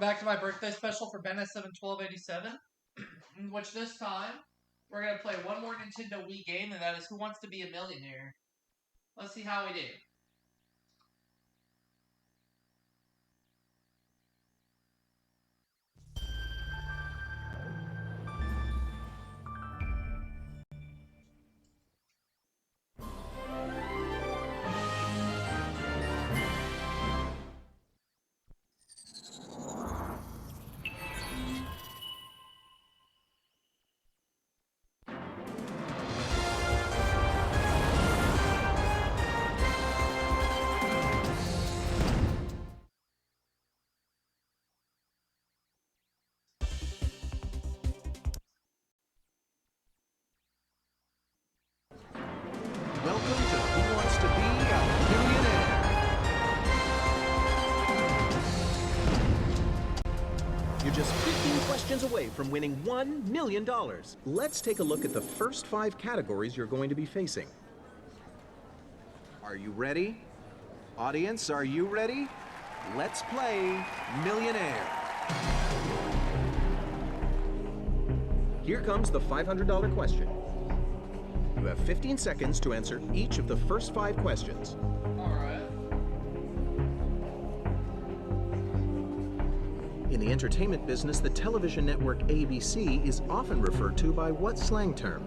back to my birthday special for BenS71287, which this time we're going to play one more Nintendo Wii game, and that is Who Wants to Be a Millionaire. Let's see how we do. Welcome to Who Wants to Be a Millionaire? You're just 15 questions away from winning $1 million. Let's take a look at the first 5 categories you're going to be facing. Are you ready? Audience, are you ready? Let's play Millionaire. Here comes the $500 question. You have 15 seconds to answer each of the first 5 questions. Alright. In the entertainment business, the television network ABC is often referred to by what slang term?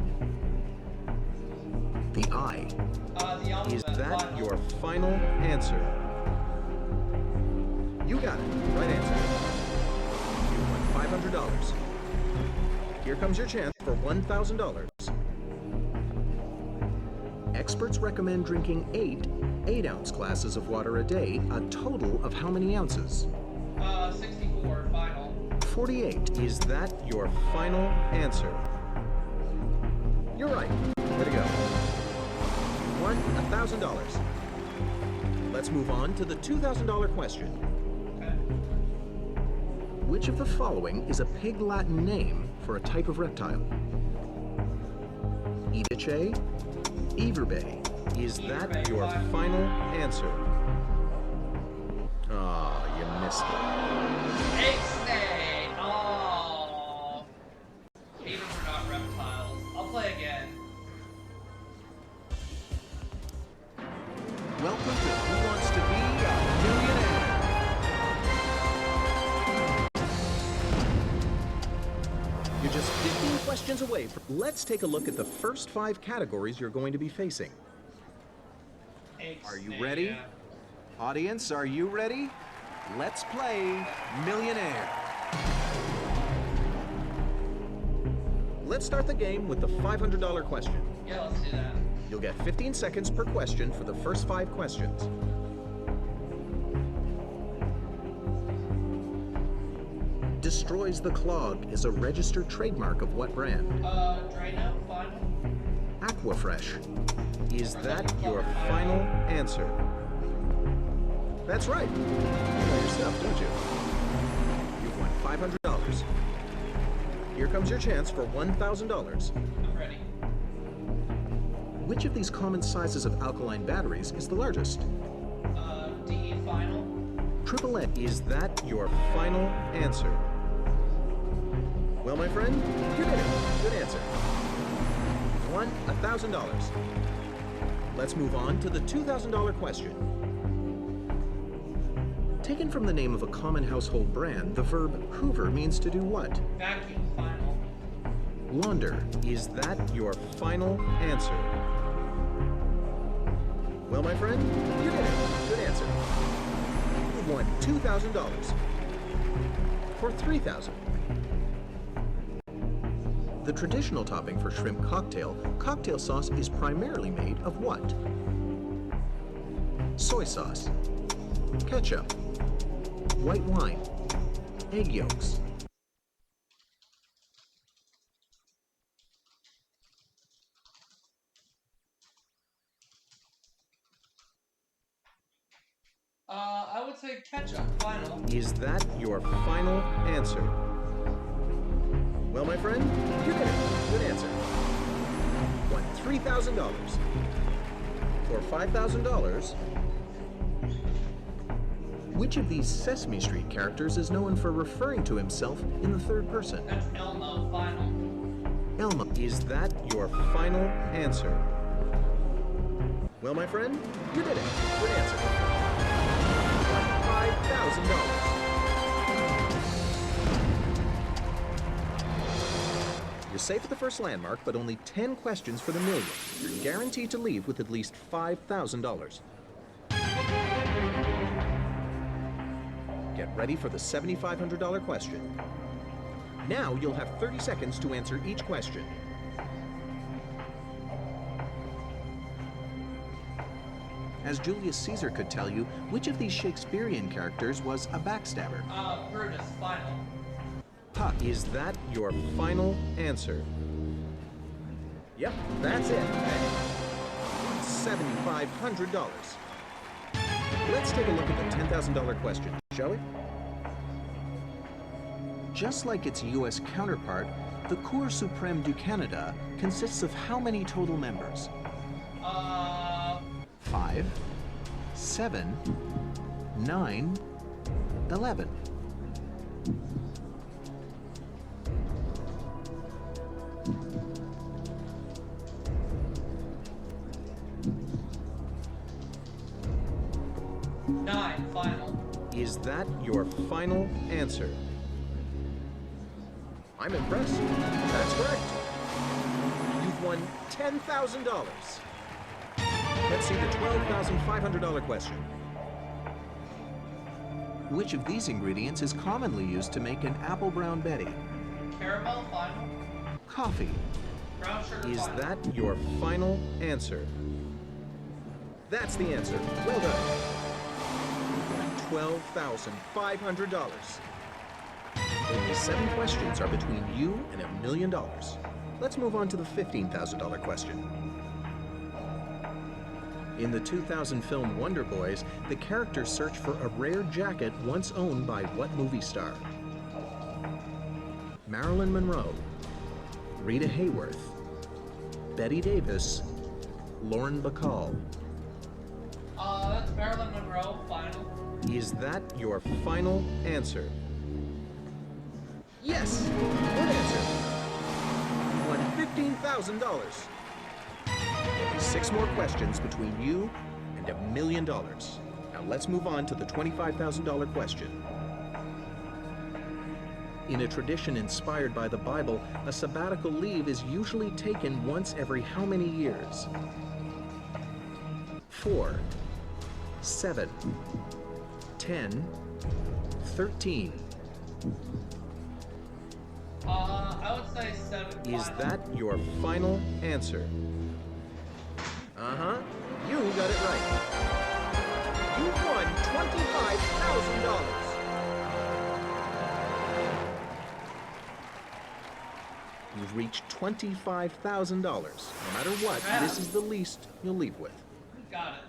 The I. The alphabet. Is that your final answer? You got it. Right answer. You won $500. Here comes your chance for $1,000. Experts recommend drinking 8 8-ounce glasses of water a day, a total of how many ounces? 64, final. 48. Is that your final answer? You're right. Way to go. You won $1,000. Let's move on to the $2,000 question. Okay. Which of the following is a pig Latin name for a type of reptile? Eviche? Everbay. Is that Everbay, your final answer? Ah, you missed it. Ixnay! Oh. Even are not reptiles. I'll play again. Welcome to Who Wants to Be a Millionaire? You're just 15 questions away from... Let's take a look at the first 5 categories you're going to be facing. Are you ready? Yeah. Audience, are you ready? Let's play Millionaire. Let's start the game with the $500 question. Yeah, let's do that. You'll get 15 seconds per question for the first 5 questions. Destroys the Clog is a registered trademark of what brand? Drano, final. Aquafresh. Is that your final answer? That's right. You know your stuff, don't you? You've won $500. Here comes your chance for $1,000. I'm ready. Which of these common sizes of alkaline batteries is the largest? D, final. Triple A. Is that your final answer? Well, my friend, you did it. Good answer. You've won $1,000. Let's move on to the $2,000 question. Taken from the name of a common household brand, the verb hoover means to do what? Vacuum, final. Launder. Is that your final answer? Well, my friend, you did it. Good answer. You've won $2,000. For $3,000. The traditional topping for shrimp cocktail sauce is primarily made of what? Soy sauce, ketchup, white wine, egg yolks. I would say ketchup, final. Is that your final answer? Well, my friend, you did it. Good answer. Won $3,000. For $5,000, Which of these Sesame Street characters is known for referring to himself in the third person? That's Elmo, final. Elmo. Is that your final answer? Well, my friend, you did it. Good answer. $5,000. You're safe at the first landmark, but only 10 questions for the million. You're guaranteed to leave with at least $5,000. Get ready for the $7,500 question. Now you'll have 30 seconds to answer each question. As Julius Caesar could tell you, which of these Shakespearean characters was a backstabber? Brutus, final. Puck. Is that your final answer? Yep, that's it. $7,500. Let's take a look at the $10,000 question, shall we? Just like its U.S. counterpart, the Cour Supreme du Canada consists of how many total members? 5, 7, 9, 11. Nine, final. Is that your final answer? I'm impressed. That's correct. You've won $10,000. Let's see the $12,500 question. Which of these ingredients is commonly used to make an apple brown Betty? Caramel, final. Coffee. Brown sugar, Is final. that your final answer? That's the answer. Well done. $12,500. Only 7 questions are between you and $1 million. Let's move on to the $15,000 question. In the 2000 film Wonder Boys, the characters search for a rare jacket once owned by what movie star? Marilyn Monroe, Rita Hayworth, Betty Davis, Lauren Bacall. That's Marilyn Monroe, final. Is that your final answer? Yes! Good answer. You won $15,000. Only 6 more questions between you and $1 million. Now let's move on to the $25,000 question. In a tradition inspired by the Bible, a sabbatical leave is usually taken once every how many years? 4, 7, 10, 13. I would say 7, Is final. that your final answer? Uh-huh. You got it right. You won $25,000. You've reached $25,000. No matter what, Yeah. this is the least you'll leave with. Got it.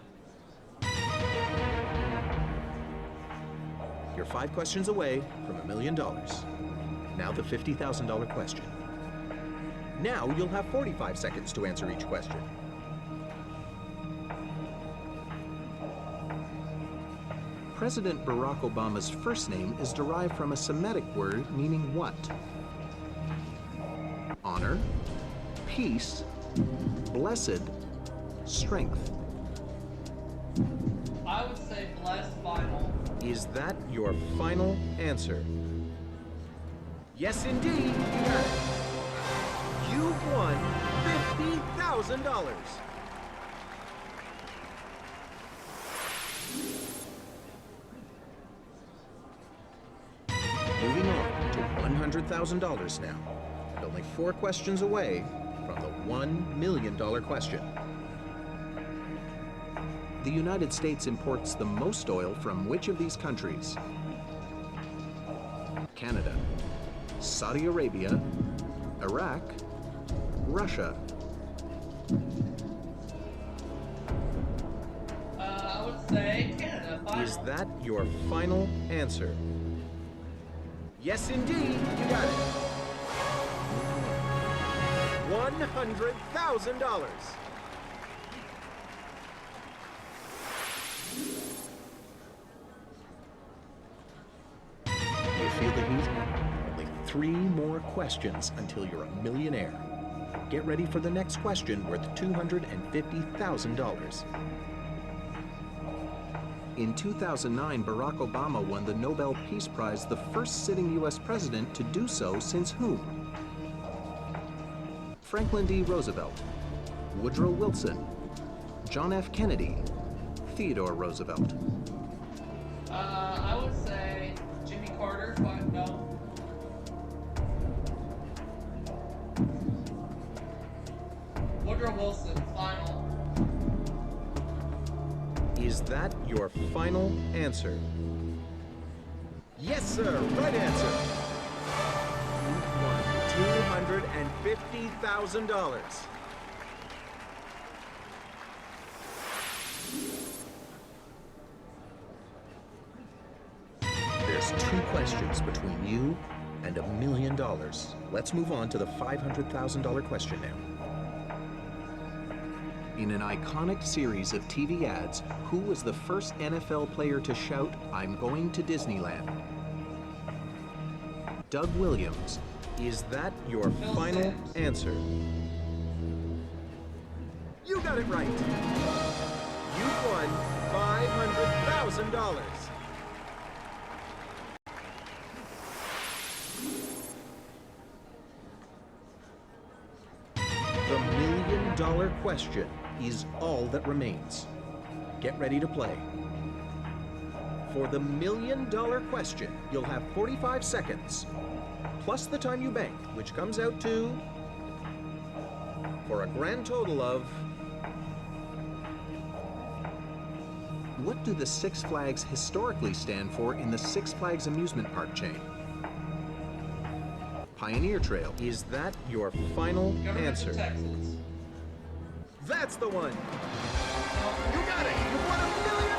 You're 5 questions away from $1 million. Now the $50,000 question. Now you'll have 45 seconds to answer each question. President Barack Obama's first name is derived from a Semitic word meaning what? Honor, peace, blessed, strength. I would say blessed, final. Is that your final answer? Yes, indeed, you got it. You've won $50,000. Moving on to $100,000 now, and only 4 questions away from the $1 million question. The United States imports the most oil from which of these countries? Canada, Saudi Arabia, Iraq, Russia. I would say Canada, final. Is that your final answer? Yes, indeed, you got it. $100,000. 3 more questions until you're a millionaire. Get ready for the next question worth $250,000. In 2009, Barack Obama won the Nobel Peace Prize, the first sitting U.S. president to do so since whom? Franklin D. Roosevelt, Woodrow Wilson, John F. Kennedy, Theodore Roosevelt. I would say Jimmy Carter, but no. Woodrow Wilson, final. Is that your final answer? Yes, sir. Right answer. You've won $250,000. There's 2 questions between you and $1 million. Let's move on to the $500,000 question now. In an iconic series of TV ads, who was the first NFL player to shout, "I'm going to Disneyland"? Doug Williams. Is that your final answer? You got it right. You've won $500,000. The $1 million question is all that remains. Get ready to play. For the $1 million question, you'll have 45 seconds, plus the time you banked, which comes out to, for a grand total of... What do the Six Flags historically stand for in the Six Flags amusement park chain? Pioneer Trail. Is that your final answer? That's the one. You got it. You won $1 million.